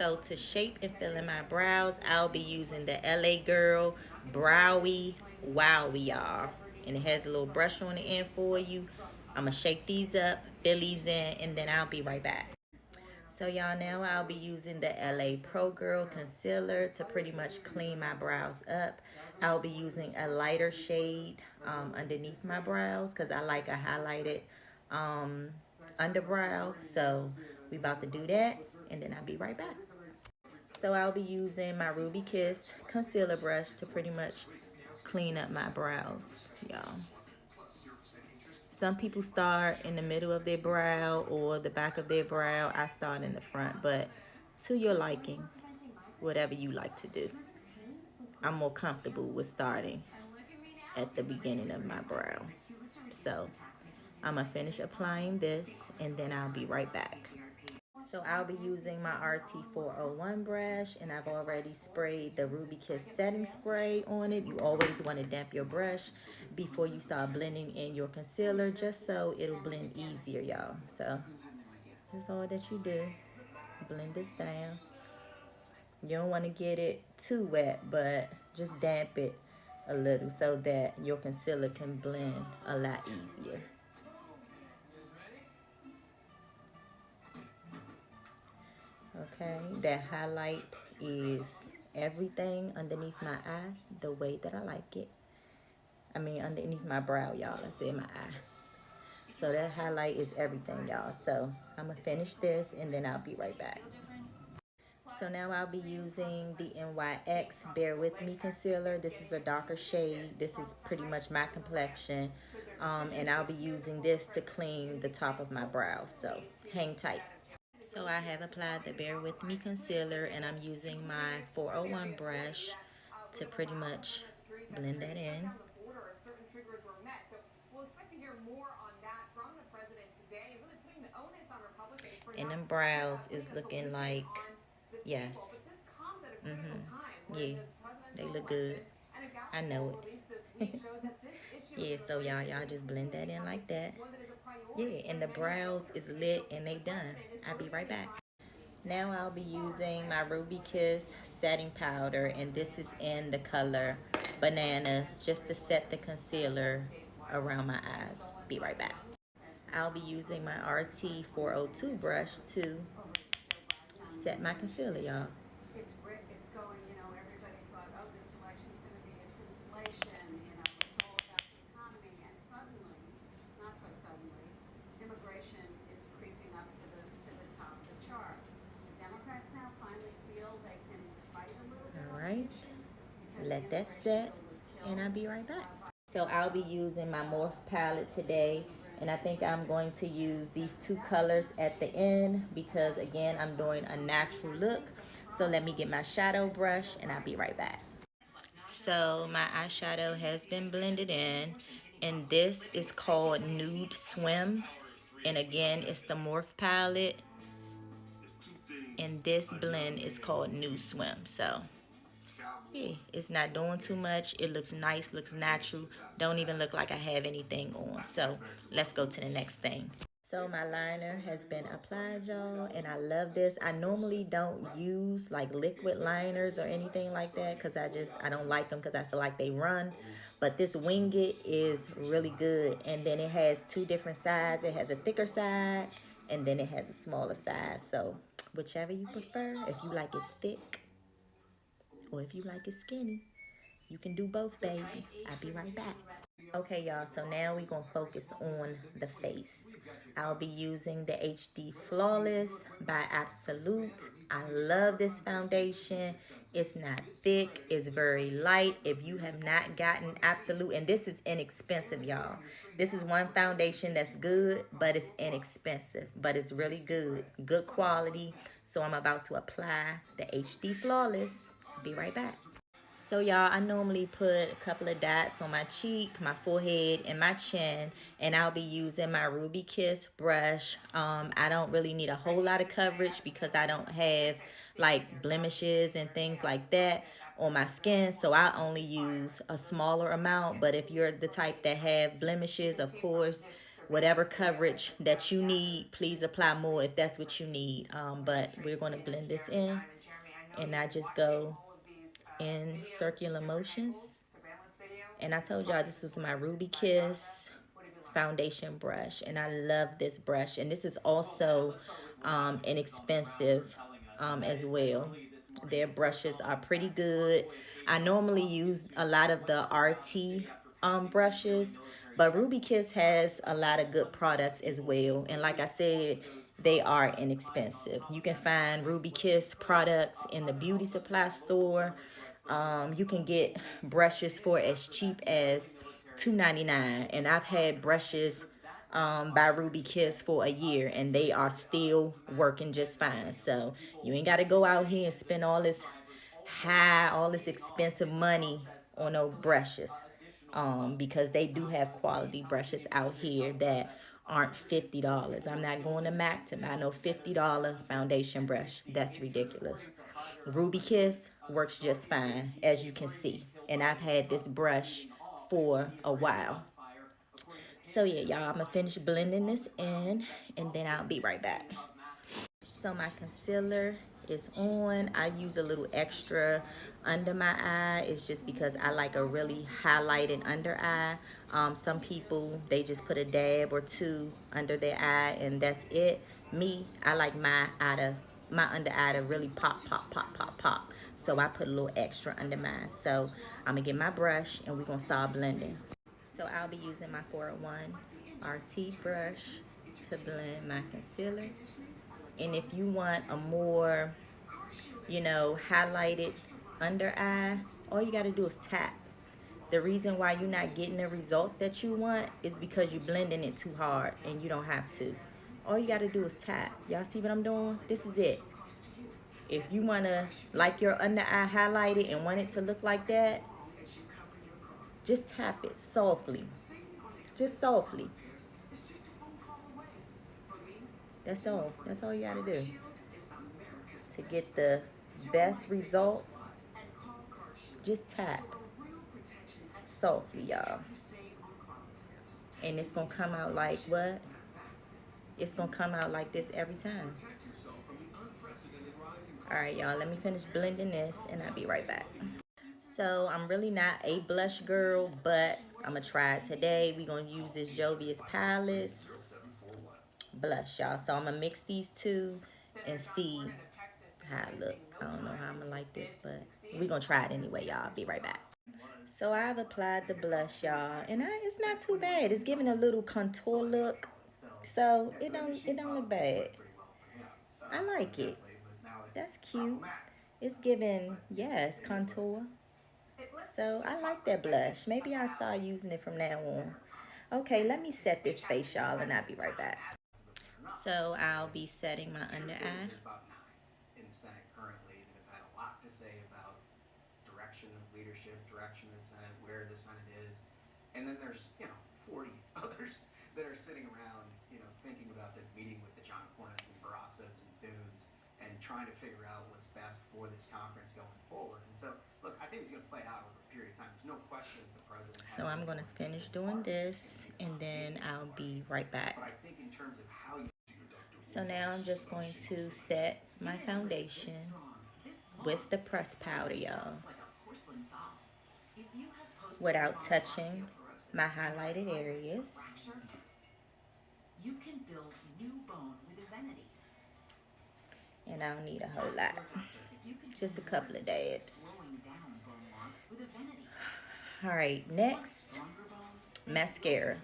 So to shape and fill in my brows, I'll be using the LA Girl Browy Wowie, y'all. And it has a little brush on the end for you. I'm going to shake these up, fill these in, and then I'll be right back. So y'all, now I'll be using the LA Pro Girl Concealer to pretty much clean my brows up. I'll be using a lighter shade underneath my brows because I like a highlighted underbrow. So we about to do that, and then I'll be right back. So I'll be using my Ruby Kiss concealer brush to pretty much clean up my brows, y'all. Some people start in the middle of their brow or the back of their brow. I start in the front, but to your liking, whatever you like to do. I'm more comfortable with starting at the beginning of my brow. So I'm gonna finish applying this and then I'll be right back. So I'll be using my RT401 brush, and I've already sprayed the Ruby Kiss setting spray on it. You always want to damp your brush before you start blending in your concealer, just so it'll blend easier, y'all. So this is all that you do. Blend this down. You don't want to get it too wet, but just damp it a little so that your concealer can blend a lot easier. Okay, that highlight is everything underneath my eye the way that I like it. I mean, underneath my brow, y'all. I said my eye. So that highlight is everything, y'all. So I'm going to finish this and then I'll be right back. So now I'll be using the NYX Bear With Me Concealer. This is a darker shade. This is pretty much my complexion. And I'll be using this to clean the top of my brow. So hang tight. So I have applied the Bear With Me concealer, and I'm using my 401 brush to pretty much blend that in. And them brows is looking like, yes. Yeah, they look good. I know it. Yeah, so y'all just blend that in like that. Yeah, and the brows is lit and they done. I'll be right back. Now I'll be using my Ruby Kiss setting powder, and this is in the color Banana, just to set the concealer around my eyes. Be right back. I'll be using my RT402 brush to set my concealer, y'all. It's going, everybody thought, oh, this election's going to be, it's inflation, it's all about the economy, and suddenly, not so suddenly, immigration is creeping up to the top of the charts. The Democrats now finally feel they can fight a little bit. All right, let that set, and I'll be right back. So I'll be using my Morph palette today, and I think I'm going to use these two colors at the end because, again, I'm doing a natural look. So let me get my shadow brush, and I'll be right back. So my eyeshadow has been blended in, and this is called Nude Swim. And again, it's the Morph palette, and this blend is called Nude Swim. So yeah, it's not doing too much. It looks nice, looks natural. Don't even look like I have anything on. So let's go to the next thing. So my liner has been applied, y'all, and I love this. I normally don't use like liquid liners or anything like that because I don't like them because I feel like they run. But this Wing It is really good, and then it has two different sides. It has a thicker side, and then it has a smaller side. So whichever you prefer, if you like it thick, or if you like it skinny, you can do both, baby. I'll be right back. Okay, y'all, so now we're going to focus on the face. I'll be using the HD Flawless by Absolute. I love this foundation. It's not thick. It's very light. If you have not gotten Absolute, and this is inexpensive, y'all. This is one foundation that's good, but it's inexpensive. But it's really good. Good quality. So I'm about to apply the HD Flawless. Be right back. So y'all, I normally put a couple of dots on my cheek, my forehead, and my chin, and I'll be using my Ruby Kiss brush. I don't really need a whole lot of coverage because I don't have like blemishes and things like that on my skin, so I only use a smaller amount. But if you're the type that have blemishes, of course, whatever coverage that you need, please apply more if that's what you need. But we're going to blend this in, and I just go in circular motions. And I told y'all this was my Ruby Kiss foundation brush, and I love this brush. And this is also inexpensive as well. Their brushes are pretty good. I normally use a lot of the RT brushes, but Ruby Kiss has a lot of good products as well. And like I said, they are inexpensive. You can find Ruby Kiss products in the beauty supply store. You can get brushes for as cheap as $2.99, and I've had brushes by Ruby Kiss for a year, and they are still working just fine. So you ain't got to go out here and spend all this expensive money on no brushes, because they do have quality brushes out here that aren't $50. I'm not going to MAC to buy no $50 foundation brush. That's ridiculous. Ruby Kiss works just fine, as you can see. And I've had this brush for a while. So yeah, y'all, I'm going to finish blending this in, and then I'll be right back. So my concealer is on. I use a little extra under my eye. It's just because I like a really highlighted under eye. Some people, they just put a dab or two under their eye and that's it. Me, I like my under eye to really pop, pop, pop, pop, pop. So I put a little extra under mine. So I'm gonna get my brush and we're gonna start blending. So I'll be using my 401 RT brush to blend my concealer. And if you want a more, highlighted under eye, all you got to do is tap. The reason why you're not getting the results that you want is because you're blending it too hard, and you don't have to. All you got to do is tap. Y'all see what I'm doing? This is it. If you want to, like your under eye highlighted and want it to look like that, just tap it softly. Just softly. That's all. That's all you got to do. To get the best results, just tap softly, y'all. And it's going to come out like what? It's going to come out like this every time. Alright, y'all, let me finish blending this and I'll be right back. So, I'm really not a blush girl, but I'm going to try it today. We're going to use this Jovius Palace blush, y'all. So, I'm going to mix these two and see how it look. I don't know how I'm going to like this, but we're going to try it anyway, y'all. I'll be right back. So, I've applied the blush, y'all, and it's not too bad. It's giving a little contour look, so it don't look bad. I like it. That's cute. It's giving, yes, contour. So I like that blush. Maybe I'll start using it from now on. Okay, let me set this face, y'all, and I'll be right back. So I'll be setting my under eye. In the Senate currently that have had a lot to say about direction of leadership, direction of the Senate, where the Senate is. And then there's, 40 others that are sitting around, thinking about this meeting with the John Cornyn's and Barrassos and Dunes and trying to figure out what's best for this conference going forward. And so, look, I think it's going to play out over a period of time. There's no question the president has. So I'm going to finish doing this, and then I'll be right back. But I think in terms of how you... So now I'm just going to set my foundation with the pressed powder, y'all, without touching my highlighted areas. You can build new bone with Evenity. And I don't need a whole lot. Just a couple of dabs. Alright, next, mascara.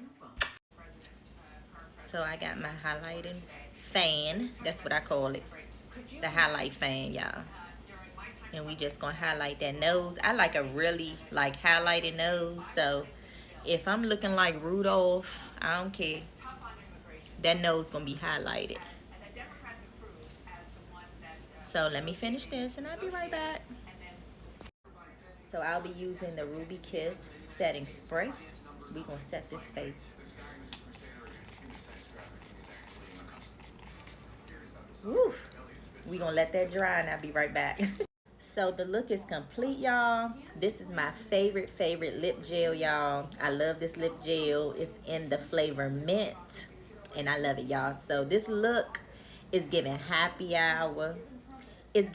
So I got my highlighting fan. That's what I call it. The highlight fan, y'all. And we just gonna highlight that nose. I like a really highlighted nose. So if I'm looking like Rudolph, I don't care. That nose gonna be highlighted. So let me finish this and I'll be right back. So I'll be using the Ruby Kiss setting spray. We're gonna set this face. Woo! We're gonna let that dry and I'll be right back. So the look is complete, y'all. This is my favorite lip gel, y'all. I love this lip gel. It's in the flavor mint, and I love it, y'all. So this look is giving happy hour.